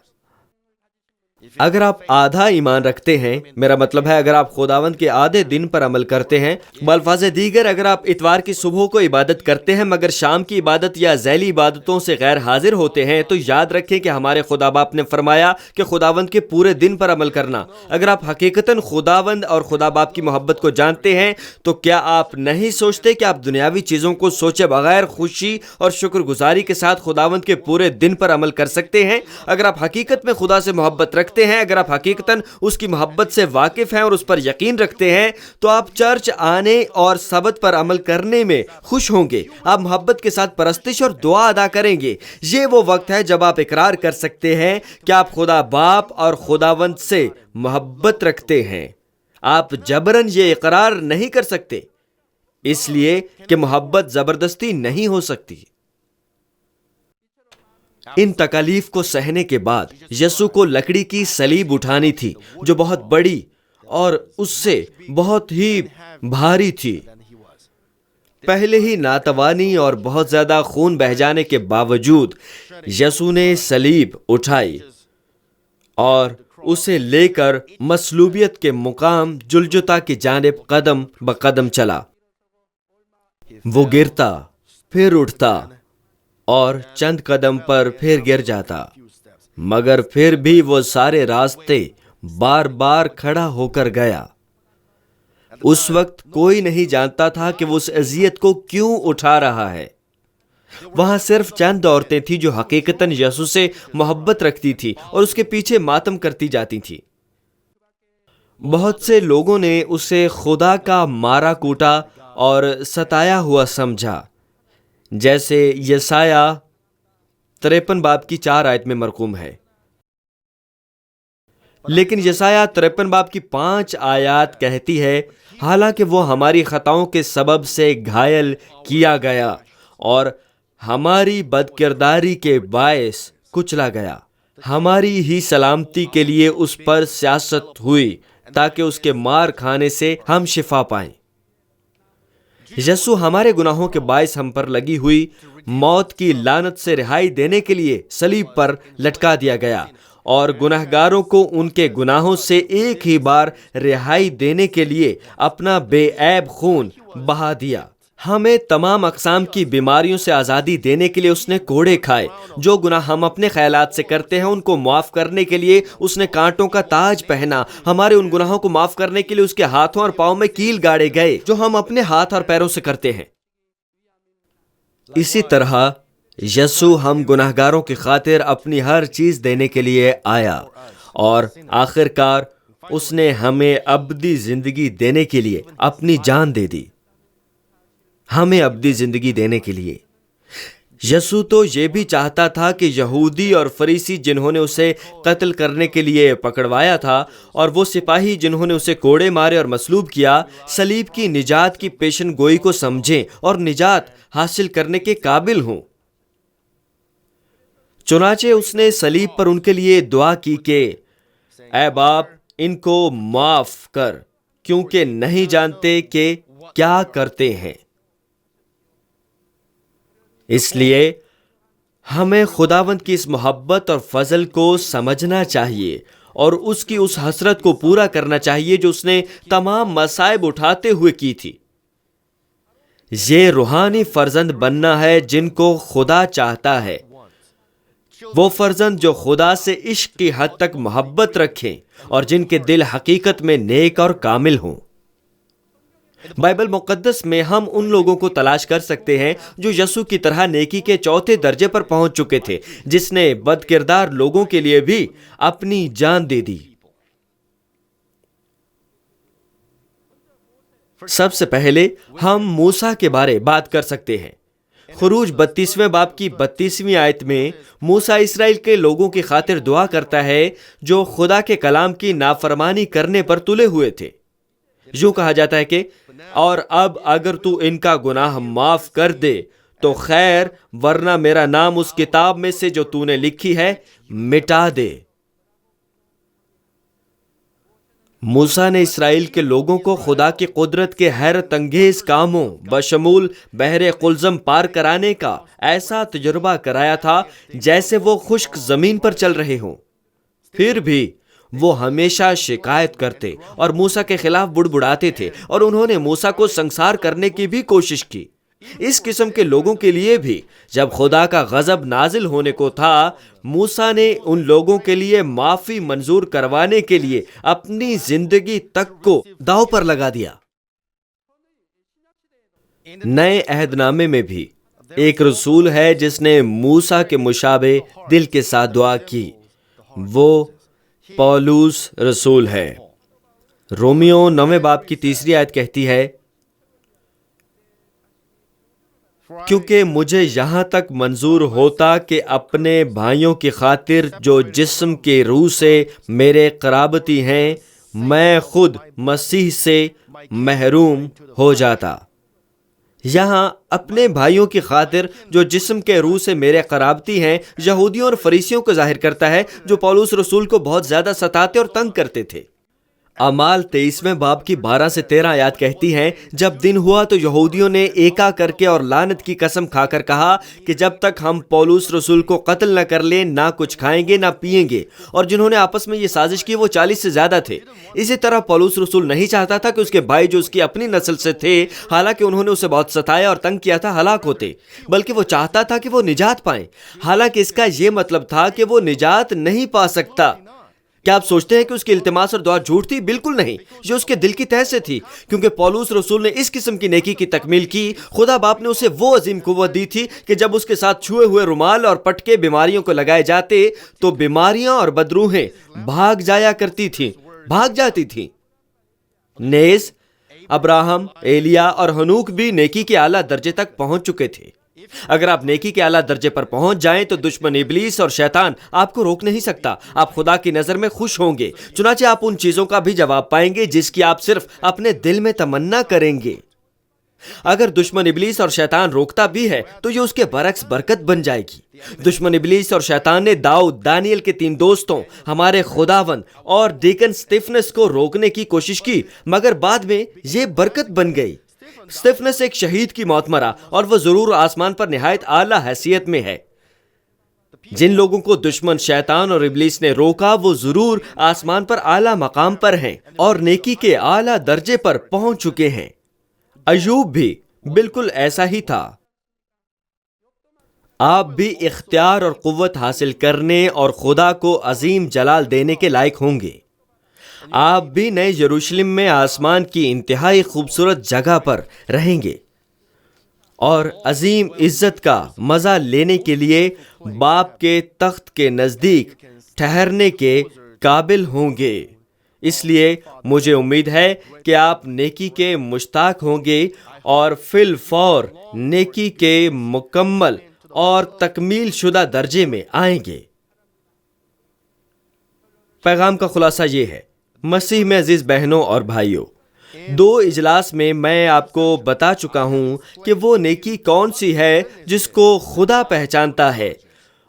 اگر آپ آدھا ایمان رکھتے ہیں، میرا مطلب ہے اگر آپ خداوند کے آدھے دن پر عمل کرتے ہیں، بالفاظ دیگر اگر آپ اتوار کی صبح کو عبادت کرتے ہیں مگر شام کی عبادت یا ذیلی عبادتوں سے غیر حاضر ہوتے ہیں، تو یاد رکھیں کہ ہمارے خدا باپ نے فرمایا کہ خداوند کے پورے دن پر عمل کرنا۔ اگر آپ حقیقتاً خداوند اور خدا باپ کی محبت کو جانتے ہیں تو کیا آپ نہیں سوچتے کہ آپ دنیاوی چیزوں کو سوچے بغیر خوشی اور شکر گزاری کے ساتھ خداوند کے پورے دن پر عمل کر سکتے ہیں؟ اگر آپ حقیقت میں خدا سے محبت رکھتے ہیں، اگر آپ حقیقتاً اس کی محبت سے واقف ہیں اور اس پر یقین رکھتے ہیں، تو آپ چرچ آنے اور سبت پر عمل کرنے میں خوش ہوں گے۔ آپ محبت کے ساتھ پرستش اور دعا ادا کریں گے۔ یہ وہ وقت ہے جب آپ اقرار کر سکتے ہیں کہ آپ خدا باپ اور خداوند سے محبت رکھتے ہیں۔ آپ جبراً یہ اقرار نہیں کر سکتے، اس لیے کہ محبت زبردستی نہیں ہو سکتی۔ ان تکالیف کو سہنے کے بعد یسوع کو لکڑی کی صلیب اٹھانی تھی جو بہت بڑی اور اس سے بہت ہی بھاری تھی۔ پہلے ہی ناتوانی اور بہت زیادہ خون بہہ جانے کے باوجود یسوع نے صلیب اٹھائی اور اسے لے کر مصلوبیت کے مقام جلجتا کی جانب قدم بقدم چلا۔ وہ گرتا، پھر اٹھتا اور چند قدم پر پھر گر جاتا، مگر پھر بھی وہ سارے راستے بار بار کھڑا ہو کر گیا۔ اس وقت کوئی نہیں جانتا تھا کہ وہ اس اذیت کو کیوں اٹھا رہا ہے۔ وہاں صرف چند عورتیں تھیں جو حقیقتاً یسوع سے محبت رکھتی تھی اور اس کے پیچھے ماتم کرتی جاتی تھی۔ بہت سے لوگوں نے اسے خدا کا مارا کوٹا اور ستایا ہوا سمجھا، جیسے یسایہ 53 باب کی 4 آیت میں مرقوم ہے۔ لیکن یسایہ 53 باب کی 5 آیات کہتی ہے، حالانکہ وہ ہماری خطاؤں کے سبب سے گھائل کیا گیا اور ہماری بد کرداری کے باعث کچلا گیا. ہماری ہی سلامتی کے لیے اس پر سیاست ہوئی تاکہ اس کے مار کھانے سے ہم شفا پائیں. یسوع ہمارے گناہوں کے باعث ہم پر لگی ہوئی موت کی لعنت سے رہائی دینے کے لیے صلیب پر لٹکا دیا گیا اور گنہگاروں کو ان کے گناہوں سے ایک ہی بار رہائی دینے کے لیے اپنا بے عیب خون بہا دیا. ہمیں تمام اقسام کی بیماریوں سے آزادی دینے کے لیے اس نے کوڑے کھائے. جو گناہ ہم اپنے خیالات سے کرتے ہیں ان کو معاف کرنے کے لیے اس نے کانٹوں کا تاج پہنا. ہمارے ان گناہوں کو معاف کرنے کے لیے اس کے ہاتھوں اور پاؤں میں کیل گاڑے گئے جو ہم اپنے ہاتھ اور پیروں سے کرتے ہیں. اسی طرح یسوع ہم گناہگاروں کی خاطر اپنی ہر چیز دینے کے لیے آیا اور آخر کار اس نے ہمیں ابدی زندگی دینے کے لیے اپنی جان دے دی. ہمیں ابدی زندگی دینے کے لیے. یسوع تو یہ بھی چاہتا تھا کہ یہودی اور فریسی جنہوں نے اسے قتل کرنے کے لیے پکڑوایا تھا اور وہ سپاہی جنہوں نے اسے کوڑے مارے اور مصلوب کیا صلیب کی نجات کی پیشن گوئی کو سمجھیں اور نجات حاصل کرنے کے قابل ہوں. چنانچہ اس نے صلیب پر ان کے لیے دعا کی کہ اے باپ ان کو معاف کر کیونکہ نہیں جانتے کہ کیا کرتے ہیں. اس لیے ہمیں خداوند کی اس محبت اور فضل کو سمجھنا چاہیے اور اس کی اس حسرت کو پورا کرنا چاہیے جو اس نے تمام مصائب اٹھاتے ہوئے کی تھی. یہ روحانی فرزند بننا ہے جن کو خدا چاہتا ہے. وہ فرزند جو خدا سے عشق کی حد تک محبت رکھیں اور جن کے دل حقیقت میں نیک اور کامل ہوں. بائبل مقدس میں ہم ان لوگوں کو تلاش کر سکتے ہیں جو یسوع کی طرح نیکی کے چوتھے درجے پر پہنچ چکے تھے جس نے بد کردار لوگوں کے لیے بھی اپنی جان دے دی. سب سے پہلے ہم موسیٰ کے بارے بات کر سکتے ہیں. خروج 32ویں باب کی 32ویں آیت میں موسیٰ اسرائیل کے لوگوں کی خاطر دعا کرتا ہے جو خدا کے کلام کی نافرمانی کرنے پر تلے ہوئے تھے. یوں کہا جاتا ہے کہ اور اب اگر تو ان کا گناہ معاف کر دے تو خیر ورنہ میرا نام اس کتاب میں سے جو تو نے لکھی ہے مٹا دے. موسیٰ نے اسرائیل کے لوگوں کو خدا کی قدرت کے حیرت انگیز کاموں بشمول بحر قلزم پار کرانے کا ایسا تجربہ کرایا تھا جیسے وہ خشک زمین پر چل رہے ہوں. پھر بھی وہ ہمیشہ شکایت کرتے اور موسیٰ کے خلاف بڑبڑاتے تھے اور انہوں نے موسیٰ کو سنسار کرنے کی بھی کوشش کی. اس قسم کے لوگوں کے لیے بھی جب خدا کا غضب نازل ہونے کو تھا موسیٰ نے ان لوگوں کے لیے معافی منظور کروانے کے لیے اپنی زندگی تک کو داؤ پر لگا دیا. نئے عہد نامے میں بھی ایک رسول ہے جس نے موسیٰ کے مشابہ دل کے ساتھ دعا کی. وہ پولوس رسول ہے. رومیو 9 باب کی 3 آیت کہتی ہے کیونکہ مجھے یہاں تک منظور ہوتا کہ اپنے بھائیوں کی خاطر جو جسم کے روح سے میرے قرابتی ہیں میں خود مسیح سے محروم ہو جاتا. یہاں اپنے بھائیوں کی خاطر جو جسم کے روح سے میرے قرابتی ہیں یہودیوں اور فریسیوں کو ظاہر کرتا ہے جو پولس رسول کو بہت زیادہ ستاتے اور تنگ کرتے تھے. اعمال 23 باب کی 12 سے 13 آیات کہتی ہیں جب دن ہوا تو یہودیوں نے ایکا کر کے اور لعنت کی قسم کھا کر کہا کہ جب تک ہم پولس رسول کو قتل نہ کر لیں نہ کچھ کھائیں گے نہ پیئیں گے. اور جنہوں نے آپس میں یہ سازش کی وہ 40 سے زیادہ تھے. اسی طرح پولس رسول نہیں چاہتا تھا کہ اس کے بھائی جو اس کی اپنی نسل سے تھے حالانکہ انہوں نے اسے بہت ستایا اور تنگ کیا تھا ہلاک ہوتے، بلکہ وہ چاہتا تھا کہ وہ نجات پائیں. حالانکہ اس کا یہ مطلب تھا کہ وہ نجات نہیں پا سکتا. کیا آپ سوچتے ہیں کہ اس کی التماس اور دعا جھوٹ تھی؟ بالکل نہیں، یہ اس کے دل کی تہ سے تھی. کیونکہ پولس رسول نے اس قسم کی نیکی کی تکمیل کی خدا باپ نے اسے وہ عظیم قوت دی تھی کہ جب اس کے ساتھ چھوئے ہوئے رومال اور پٹکے بیماریوں کو لگائے جاتے تو بیماریاں اور بدروہیں بھاگ جاتی تھیں. نیز ابراہم، ایلیا اور ہنوک بھی نیکی کے اعلیٰ درجے تک پہنچ چکے تھے. اگر آپ نیکی کے اعلیٰ درجے پر پہنچ جائیں تو دشمن ابلیس اور شیطان آپ کو روک نہیں سکتا. آپ خدا کی نظر میں خوش ہوں گے. چنانچہ آپ ان چیزوں کا بھی جواب پائیں گے جس کی آپ صرف اپنے دل میں تمنا کریں گے. اگر دشمن ابلیس اور شیطان روکتا بھی ہے تو یہ اس کے برعکس برکت بن جائے گی۔ دشمن ابلیس اور شیطان نے داؤد، دانیل کے 3 دوستوں، ہمارے خداوند اور ڈیکن سٹیفنس کو روکنے کی کوشش کی، مگر بعد میں یہ برکت بن گئی۔ سٹیفنس ایک شہید کی موت مرا اور وہ ضرور آسمان پر نہایت اعلیٰ حیثیت میں ہے۔ جن لوگوں کو دشمن شیطان اور ابلیس نے روکا وہ ضرور آسمان پر اعلیٰ مقام پر ہیں اور نیکی کے اعلیٰ درجے پر پہنچ چکے ہیں۔ ایوب بھی بالکل ایسا ہی تھا۔ آپ بھی اختیار اور قوت حاصل کرنے اور خدا کو عظیم جلال دینے کے لائق ہوں گے۔ آپ بھی نئے یروشلم میں آسمان کی انتہائی خوبصورت جگہ پر رہیں گے اور عظیم عزت کا مزہ لینے کے لیے باپ کے تخت کے نزدیک ٹھہرنے کے قابل ہوں گے۔ اس لیے مجھے امید ہے کہ آپ نیکی کے مشتاق ہوں گے اور فی الفور نیکی کے مکمل اور تکمیل شدہ درجے میں آئیں گے۔ پیغام کا خلاصہ یہ ہے، مسیح میں عزیز بہنوں اور بھائیوں، 2 اجلاس میں آپ کو بتا چکا ہوں کہ وہ نیکی کون سی ہے جس کو خدا پہچانتا ہے،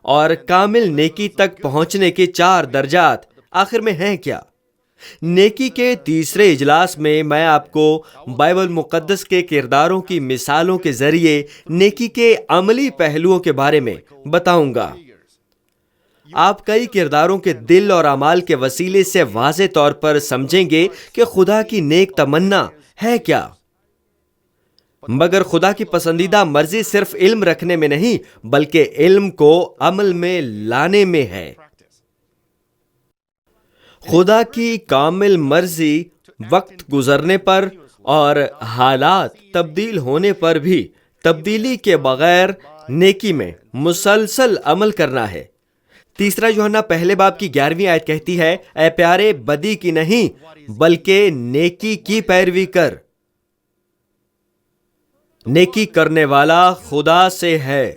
اور کامل نیکی تک پہنچنے کے 4 درجات آخر میں ہیں کیا۔ نیکی کے 3 اجلاس میں آپ کو بائبل مقدس کے کرداروں کی مثالوں کے ذریعے نیکی کے عملی پہلوؤں کے بارے میں بتاؤں گا۔ آپ کئی کرداروں کے دل اور اعمال کے وسیلے سے واضح طور پر سمجھیں گے کہ خدا کی نیک تمنا ہے کیا۔ مگر خدا کی پسندیدہ مرضی صرف علم رکھنے میں نہیں بلکہ علم کو عمل میں لانے میں ہے۔ خدا کی کامل مرضی وقت گزرنے پر اور حالات تبدیل ہونے پر بھی تبدیلی کے بغیر نیکی میں مسلسل عمل کرنا ہے۔ 3 یوحنا پہلے باب کی 11ویں آیت کہتی ہے، اے پیارے، بدی کی نہیں بلکہ نیکی کی پیروی کر۔ نیکی کرنے والا خدا سے ہے،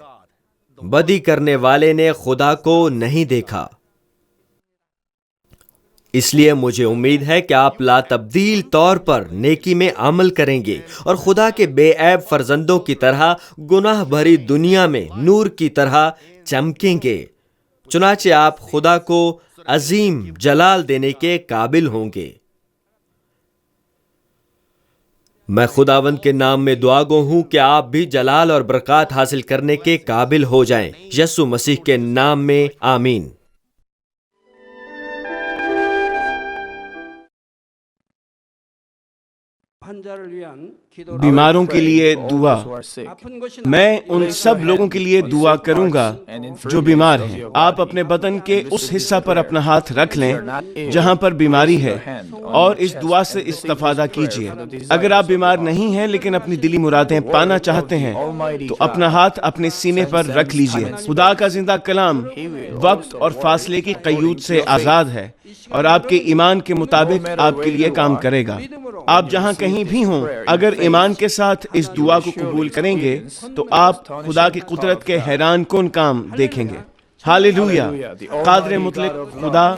بدی کرنے والے نے خدا کو نہیں دیکھا۔ اس لیے مجھے امید ہے کہ آپ لا تبدیل طور پر نیکی میں عمل کریں گے اور خدا کے بے عیب فرزندوں کی طرح گناہ بھری دنیا میں نور کی طرح چمکیں گے۔ چنانچہ آپ خدا کو عظیم جلال دینے کے قابل ہوں گے۔ میں خداوند کے نام میں دعا گو ہوں کہ آپ بھی جلال اور برکات حاصل کرنے کے قابل ہو جائیں، یسوع مسیح کے نام میں آمین۔ بیماروں کے لیے دعا۔ میں ان سب لوگوں کے لیے دعا کروں گا جو بیمار ہیں۔ آپ اپنے بدن کے اس حصہ پر اپنا ہاتھ رکھ لیں جہاں پر بیماری ہے اور اس دعا سے استفادہ کیجیے۔ اگر آپ بیمار نہیں ہیں لیکن اپنی دلی مرادیں پانا چاہتے ہیں تو اپنا ہاتھ اپنے سینے پر رکھ لیجیے۔ خدا کا زندہ کلام وقت اور فاصلے کی قیود سے آزاد ہے اور آپ کے ایمان کے مطابق آپ کے لیے کام کرے گا۔ آپ جہاں کہیں بھی ہوں، اگر ایمان کے ساتھ اس دعا کو قبول کریں گے تو آپ خدا کی قدرت کے حیران کن کام دیکھیں گے۔ ہاللویا! قادر مطلق خدا،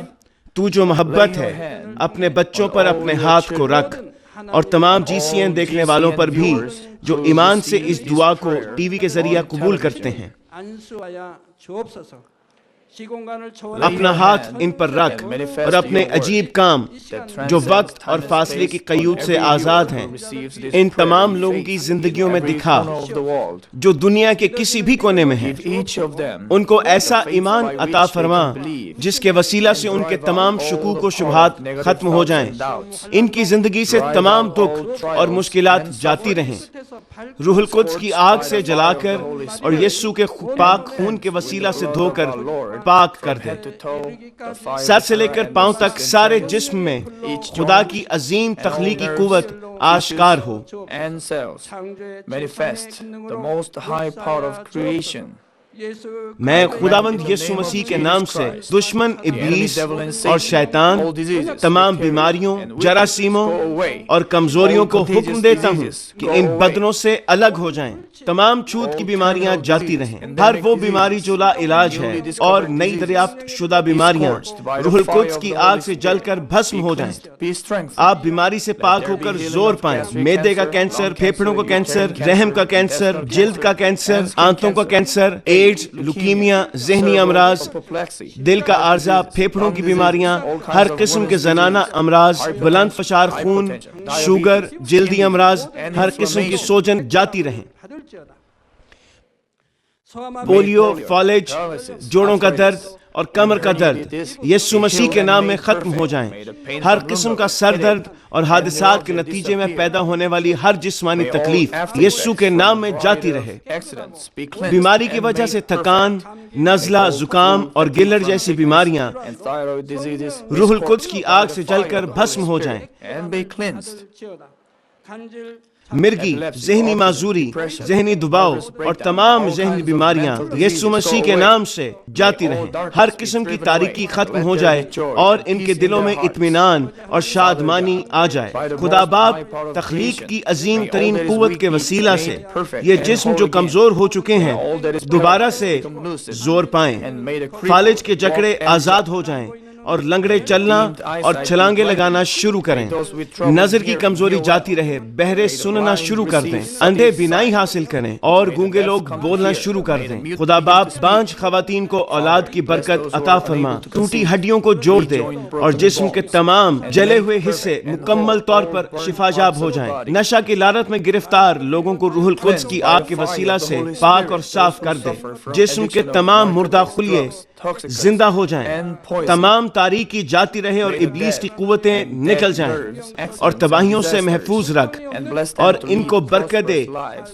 تو جو محبت ہے، اپنے بچوں پر اپنے ہاتھ کو رکھ اور تمام GCN دیکھنے والوں پر بھی جو ایمان سے اس دعا کو ٹی وی کے ذریعہ قبول کرتے ہیں۔ اپنا ہاتھ ان پر رکھ اور اپنے عجیب کام جو وقت اور فاصلے کی قیود سے آزاد ہیں ان تمام لوگوں کی زندگیوں میں دکھا جو دنیا کے کسی بھی کونے میں ہیں۔ ان کو ایسا ایمان عطا فرما جس کے وسیلہ سے ان کے تمام شکوک و شبہات ختم ہو جائیں، ان کی زندگی سے تمام دکھ اور مشکلات جاتی رہیں۔ روح القدس کی آگ سے جلا کر اور یسوع کے پاک خون کے وسیلہ سے دھو کر پاک کر دے۔ سر سے لے کر پاؤں تک سارے جسم میں خدا کی عظیم تخلیقی قوت آشکار ہو۔ میں خداوند یسوع مسیح کے نام سے دشمن ابلیس اور شیطان تمام بیماریوں، جراثیموں اور کمزوریوں کو حکم دیتا ہوں کہ ان بدنوں سے الگ ہو جائیں۔ تمام چھوت کی بیماریاں جاتی رہیں، ہر وہ بیماری جو لا علاج ہے اور نئی دریافت شدہ بیماریاں روح القدس کی آگ سے جل کر بھسم ہو جائیں۔ آپ بیماری سے پاک ہو کر زور پائیں۔ معدے کا کینسر، پھیپھڑوں کا کینسر، رحم کا کینسر، جلد کا کینسر، آنتوں کا کینسر، ایڈز، لیوکیمیا، ذہنی امراض، دل کا عارضہ، پھیپھڑوں کی بیماریاں، ہر قسم کے زنانہ امراض، بلند فشار خون، شوگر، جلدی امراض، ہر قسم کی سوجن جاتی رہیں۔ پولیو، فالج، جوڑوں کا درد اور کمر کا درد یسوع مسیح کے نام میں ختم ہو جائیں۔ ہر قسم کا سر درد اور حادثات کے نتیجے میں پیدا ہونے والی ہر جسمانی تکلیف یسوع کے نام میں جاتی رہے۔ بیماری کی وجہ سے تھکان، نزلہ، زکام اور گلر جیسی بیماریاں روح القدس کی آگ سے جل کر بھسم ہو جائیں۔ مرگی، ذہنی معذوری، ذہنی دباؤ اور تمام ذہنی بیماریاں یسوع مسیح کے نام سے جاتی رہیں۔ ہر قسم کی تاریکی ختم ہو جائے اور ان کے دلوں میں اطمینان اور شادمانی آ جائے۔ خدا باپ تخلیق کی عظیم ترین قوت کے وسیلہ سے یہ جسم جو کمزور ہو چکے ہیں دوبارہ سے زور پائیں، فالج کے جکڑے آزاد ہو جائیں اور لنگڑے چلنا اور چھلانگے لگانا شروع کریں۔ نظر کی کمزوری جاتی رہے، بہرے سننا شروع کر دیں، اندھے بینائی حاصل کریں اور گونگے لوگ بولنا شروع کر دیں۔ خدا باپ بانجھ خواتین کو اولاد کی برکت عطا فرما، ٹوٹی ہڈیوں کو جوڑ دے اور جسم کے تمام جلے ہوئے حصے مکمل طور پر شفا یاب ہو جائیں۔ نشہ کی لعنت میں گرفتار لوگوں کو روح القدس کی آگ کے وسیلہ سے پاک اور صاف کر دے۔ جسم کے تمام مردہ خلیے زندہ ہو جائیں، تمام تاریکی جاتی رہے اور ابلیس کی قوتیں نکل جائیں، اور تباہیوں سے محفوظ رکھ اور ان کو برکت دے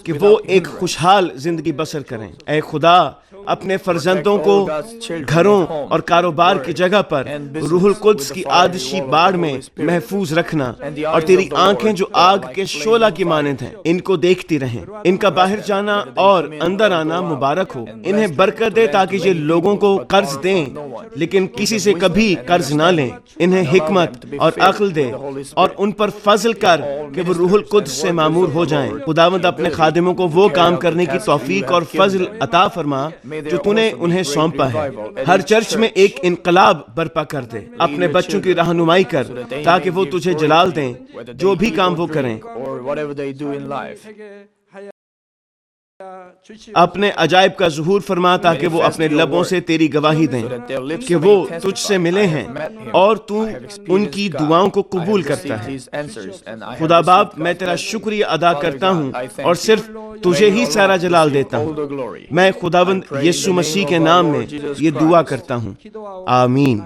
کہ وہ ایک خوشحال زندگی بسر کریں۔ اے خدا، اپنے فرزندوں کو گھروں اور کاروبار کی جگہ پر روح القدس کی آتشی باڑ میں محفوظ رکھنا، اور تیری آنکھیں جو آگ کے شعلہ کی مانند ہیں ان کو دیکھتی رہیں۔ ان کا باہر جانا اور اندر آنا مبارک ہو۔ انہیں برکت دے تاکہ یہ لوگوں کو قرض دیں لیکن کسی سے کبھی قرض نہ لیں۔ انہیں حکمت اور عقل دے اور ان پر فضل کر کہ وہ روح القدس سے معمور ہو جائیں۔ خداوند اپنے خادموں کو وہ کام کرنے کی توفیق اور فضل عطا فرما جو تو نے انہیں سونپا ہے۔ ہر چرچ میں ایک انقلاب برپا کر دے۔ اپنے بچوں کی رہنمائی کر تاکہ وہ تجھے جلال دیں جو بھی کام وہ کریں۔ اپنے عجائب کا ظہور فرما تاکہ وہ اپنے لبوں سے تیری گواہی دیں کہ وہ تجھ سے ملے ہیں اور تو ان کی دعاؤں کو قبول کرتا ہے۔ خدا باپ، میں تیرا شکریہ ادا کرتا ہوں اور صرف تجھے ہی سارا جلال دیتا ہوں۔ میں خداوند یسوع مسیح کے نام میں یہ دعا کرتا ہوں، آمین۔